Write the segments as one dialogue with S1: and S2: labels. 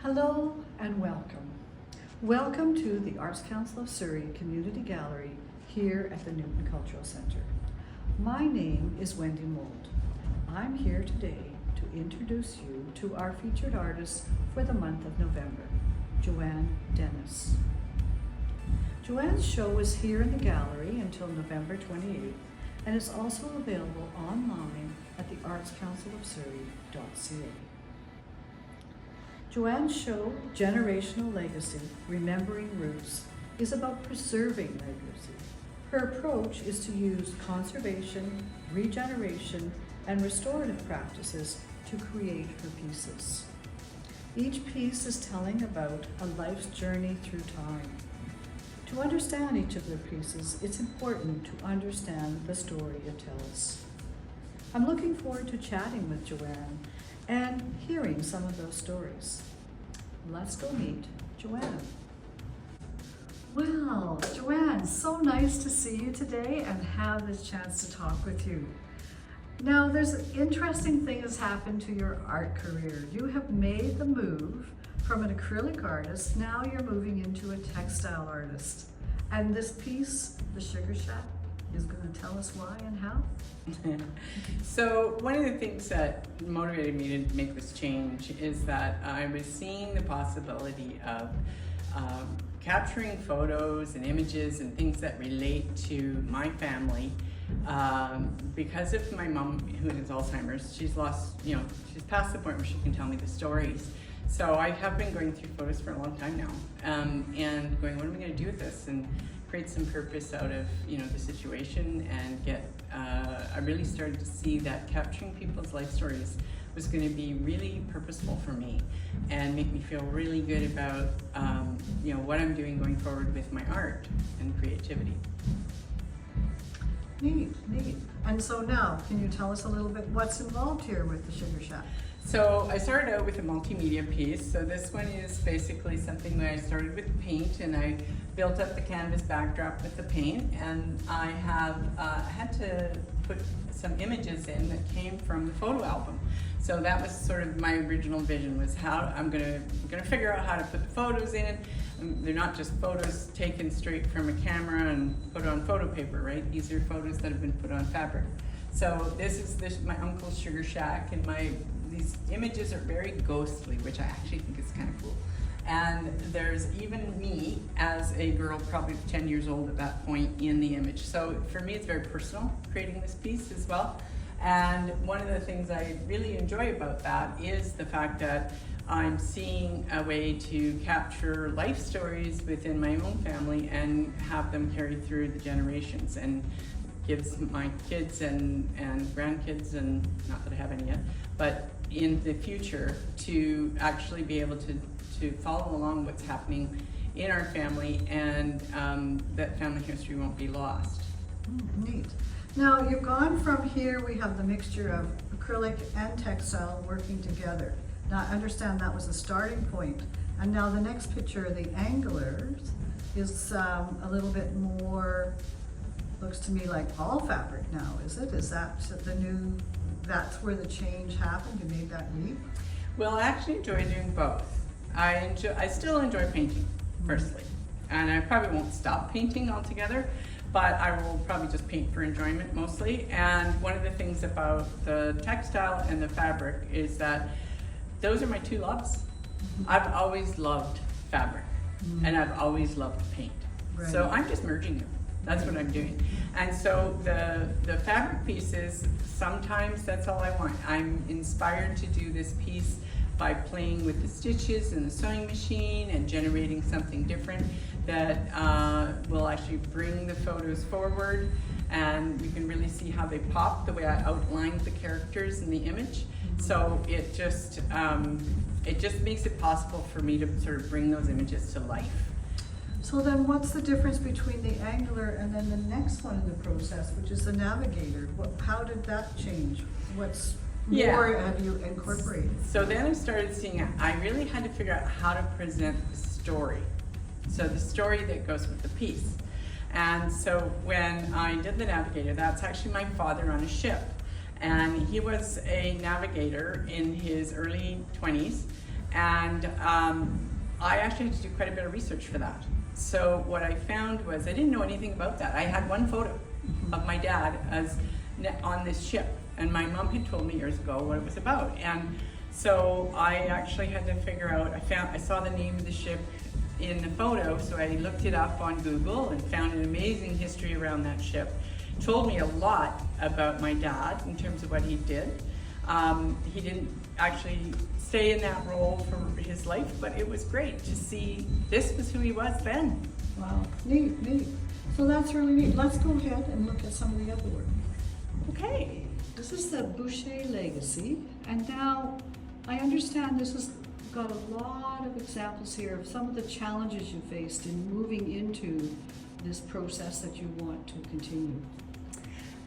S1: Hello and welcome. Welcome to the Arts Council of Surrey Community Gallery here at the Newton Cultural Centre. My name is Wendy Mould. I'm here today to introduce you to our featured artist for the month of November, JOANNE Dennis. JOANNE's show is here in the gallery until November 28th and is also available online at the artscouncilofsurrey.ca. JOANNE's show, Generational Legacy, Remembering Roots, is about preserving legacy. Her approach is to use conservation, regeneration, and restorative practices to create her pieces. Each piece is telling about a life's journey through time. To understand each of their pieces, it's important to understand the story it tells. I'm looking forward to chatting with JOANNE and hearing some of those stories. Let's go meet JOANNE. Well, JOANNE, so nice to see you today and have this chance to talk with you. Now, there's an interesting thing that's happened to your art career. You have made the move from an acrylic artist, now you're moving into a textile artist. And this piece, The Sugar Shack, is going to tell us why and how.
S2: So one of the things that motivated me to make this change is that I was seeing the possibility of capturing photos and images and things that relate to my family. Because of my mom, who has Alzheimer's, she's past the point where she can tell me the stories. So I have been going through photos for a long time now, and going, what am I going to do with this? And create some purpose out of the situation, and get. I really started to see that capturing people's life stories was going to be really purposeful for me, and make me feel really good about what I'm doing going forward with my art and creativity.
S1: Neat. And so now, can you tell us a little bit what's involved here with the Sugar Shack?
S2: So I started out with a multimedia piece. So this one is basically something where I started with paint, and I built up the canvas backdrop with the paint, and I have had to put some images in that came from the photo album. So that was sort of my original vision, was how I'm gonna figure out how to put the photos in. They're not just photos taken straight from a camera and put on photo paper, right? These are photos that have been put on fabric. So this is my uncle's Sugar Shack, and these images are very ghostly, which I actually think is kind of cool. And there's even me as a girl, probably 10 years old at that point, in the image. So for me, it's very personal, creating this piece as well. And one of the things I really enjoy about that is the fact that I'm seeing a way to capture life stories within my own family and have them carry through the generations, and gives my kids and grandkids, and not that I have any yet, but in the future, to actually be able to follow along what's happening in our family, and that family history won't be lost.
S1: Neat. Now, you've gone from here, we have the mixture of acrylic and textile working together. Now, I understand that was the starting point. And now the next picture, the anglers, is a little bit more, looks to me like all fabric now, is it? Is that that's where the change happened? You made that leap?
S2: Well, I actually enjoy doing both. I still enjoy painting, firstly. And I probably won't stop painting altogether, but I will probably just paint for enjoyment mostly. And one of the things about the textile and the fabric is that those are my two loves. I've always loved fabric, and I've always loved paint. Right. So I'm just merging them. That's what I'm doing. And so the fabric pieces, sometimes that's all I want. I'm inspired to do this piece by playing with the stitches and the sewing machine and generating something different that will actually bring the photos forward, and you can really see how they pop the way I outlined the characters in the image. So it just makes it possible for me to sort of bring those images to life.
S1: So then what's the difference between the angler and then the next one in the process, which is the navigator? How did that change? What's more have you incorporated?
S2: So then I started seeing, I really had to figure out how to present the story. So the story that goes with the piece. And so when I did the navigator, that's actually my father on a ship. And he was a navigator in his early 20s, And I actually had to do quite a bit of research for that. So what I found was I didn't know anything about that. I had one photo of my dad as on this ship, and my mom had told me years ago what it was about. And so I actually had to figure out, I saw the name of the ship in the photo, so I looked it up on Google and found an amazing history around that ship. Told me a lot about my dad in terms of what he did. He didn't actually stay in that role for his life, but it was great to see this was who he was then.
S1: Wow, neat, neat. So that's really neat. Let's go ahead and look at some of the other work.
S2: Okay.
S1: This is the Boucher Legacy, and now I understand this has got a lot of examples here of some of the challenges you faced in moving into this process that you want to continue.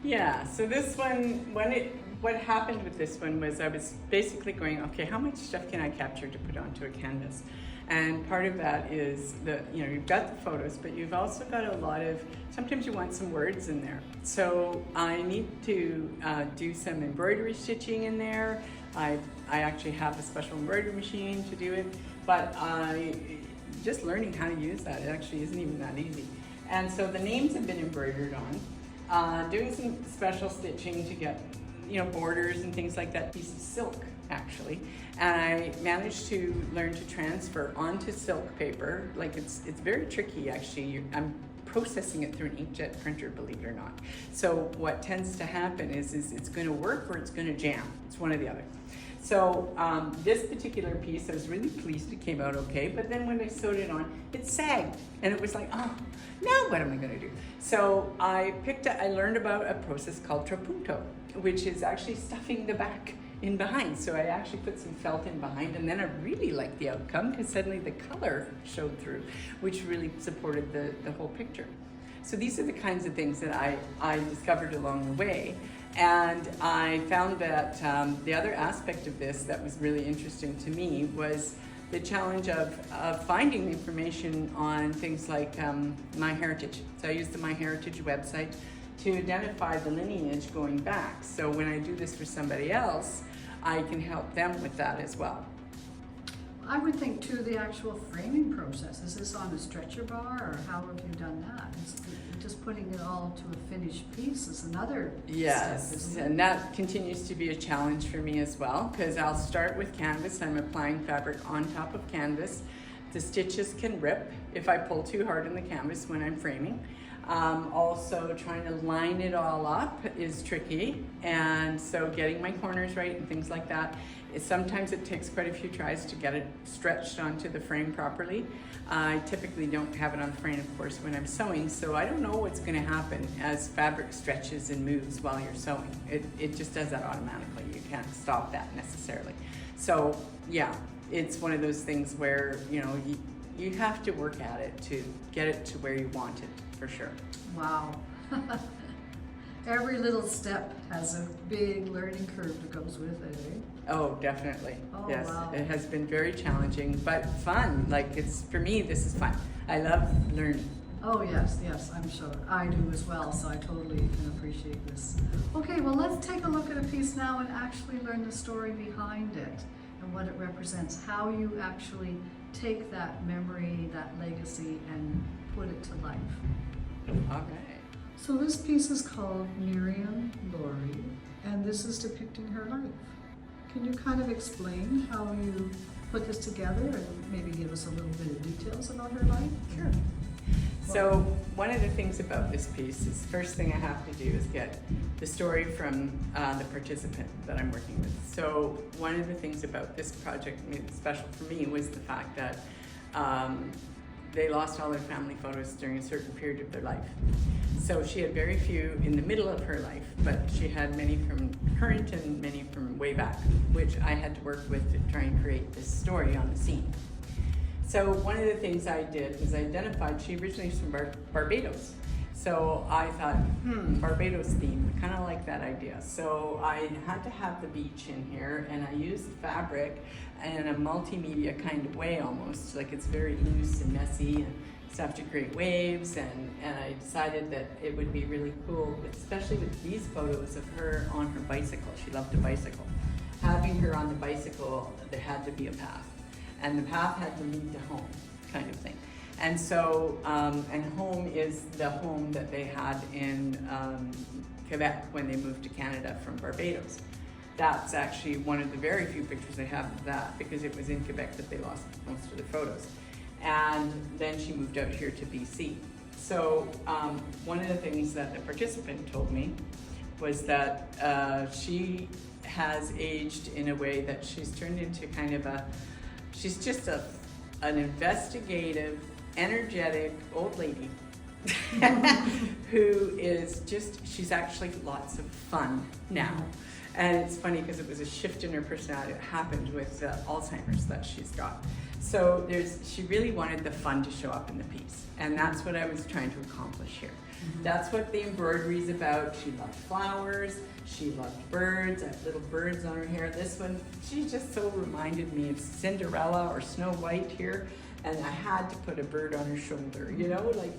S2: Yeah, so this one, what happened with this one was I was basically going, okay, how much stuff can I capture to put onto a canvas? And part of that is you've got the photos, but you've also got a lot of, sometimes you want some words in there. So I need to do some embroidery stitching in there. I actually have a special embroidery machine to do it, but just learning how to use that, it actually isn't even that easy. And so the names have been embroidered on, doing some special stitching to get borders and things like that, piece of silk actually. And I managed to learn to transfer onto silk paper. Like it's very tricky actually. I'm processing it through an inkjet printer, believe it or not. So what tends to happen is it's going to work or it's going to jam. It's one or the other. So this particular piece, I was really pleased it came out okay, but then when I sewed it on, it sagged. And it was like, oh, now what am I gonna do? So I learned about a process called trapunto, which is actually stuffing the back in behind. So I actually put some felt in behind, and then I really liked the outcome because suddenly the color showed through, which really supported the whole picture. So these are the kinds of things that I discovered along the way. And I found that the other aspect of this that was really interesting to me was the challenge of finding information on things like MyHeritage. So I used the MyHeritage website to identify the lineage going back. So when I do this for somebody else, I can help them with that as well.
S1: I would think too, the actual framing process, is this on a stretcher bar or how have you done that? Just putting it all to a finished piece is another
S2: yes,
S1: step, isn't it?
S2: And that continues to be a challenge for me as well, because I'll start with canvas. I'm applying fabric on top of canvas. The stitches can rip if I pull too hard on the canvas when I'm framing. Also trying to line it all up is tricky, and so getting my corners right and things like that. Sometimes it takes quite a few tries to get it stretched onto the frame properly. I typically don't have it on the frame, of course, when I'm sewing, so I don't know what's going to happen as fabric stretches and moves while you're sewing. It just does that automatically. You can't stop that necessarily. So yeah, it's one of those things where you have to work at it to get it to where you want it, for sure.
S1: Wow. Every little step has a big learning curve that goes with it, eh?
S2: Oh, definitely.
S1: Oh,
S2: yes,
S1: wow.
S2: It has been very challenging, but fun. Like for me, this is fun. I love learning.
S1: Oh yes, yes, I'm sure. I do as well, so I totally can appreciate this. Okay, well let's take a look at a piece now and actually learn the story behind it and what it represents, how you actually take that memory, that legacy, and put it to life.
S2: All right.
S1: So this piece is called Miriam Laurie, and this is depicting her life. Can you kind of explain how you put this together and maybe give us a little bit of details about her life?
S2: Sure. So one of the things about this piece is, first thing I have to do is get the story from the participant that I'm working with. So one of the things about this project made it special for me was the fact that they lost all their family photos during a certain period of their life. So she had very few in the middle of her life, but she had many from current and many from way back, which I had to work with to try and create this story on the scene. So one of the things I did was I identified she originally is from Barbados. So I thought, Barbados theme, I kind of like that idea. So I had to have the beach in here, and I used fabric in a multimedia kind of way almost, like it's very loose and messy and stuff to create waves, and I decided that it would be really cool, especially with these photos of her on her bicycle. She loved to bicycle. Having her on the bicycle, there had to be a path. and the path had to lead to home, kind of thing. And so, and home is the home that they had in Quebec when they moved to Canada from Barbados. That's actually one of the very few pictures I have of that, because it was in Quebec that they lost most of their photos. And then she moved out here to BC. So one of the things that the participant told me was that she has aged in a way that she's turned into kind of she's just an investigative, energetic old lady who is she's actually lots of fun now. And it's funny because it was a shift in her personality that happened with Alzheimer's that she's got. So she really wanted the fun to show up in the piece. And that's what I was trying to accomplish here. That's what the embroidery is about. She loved flowers, she loved birds. I have little birds on her hair. This one, she just so reminded me of Cinderella or Snow White here. And I had to put a bird on her shoulder, you know, like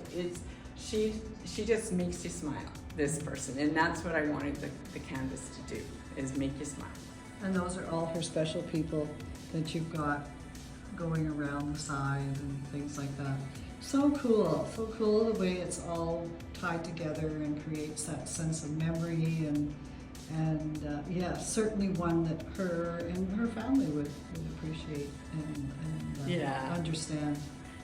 S2: she just makes you smile, this person. And that's what I wanted the canvas to do, is make you smile.
S1: And those are all her special people that you've got going around the side and things like that. So cool the way it's all tied together and creates that sense of memory and yeah, certainly one that her and her family would appreciate and
S2: yeah,
S1: understand.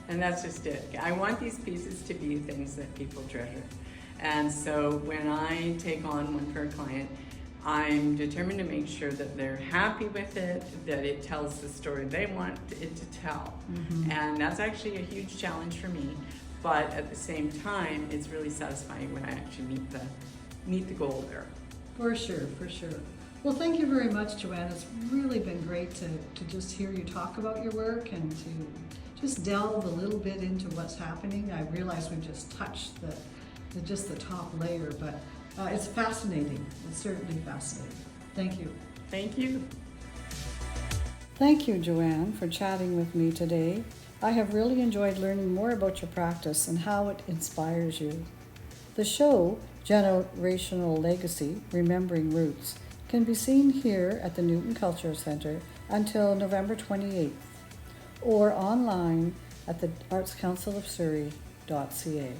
S2: And that's just it. I want these pieces to be things that people treasure. And so when I take on one for a client, I'm determined to make sure that they're happy with it, that it tells the story they want it to tell. And that's actually a huge challenge for me, but at the same time, it's really satisfying when I actually meet the goal there.
S1: For sure. Well, thank you very much, Joanne. It's really been great to just hear you talk about your work and to just delve a little bit into what's happening. I realize we've just touched the top layer, but it's fascinating. It's certainly fascinating. Thank you.
S2: Thank you.
S1: Thank you, Joanne, for chatting with me today. I have really enjoyed learning more about your practice and how it inspires you. The show, Generational Legacy, Remembering Roots, can be seen here at the Newton Cultural Centre until November 28th, or online at the artscouncilofsurrey.ca.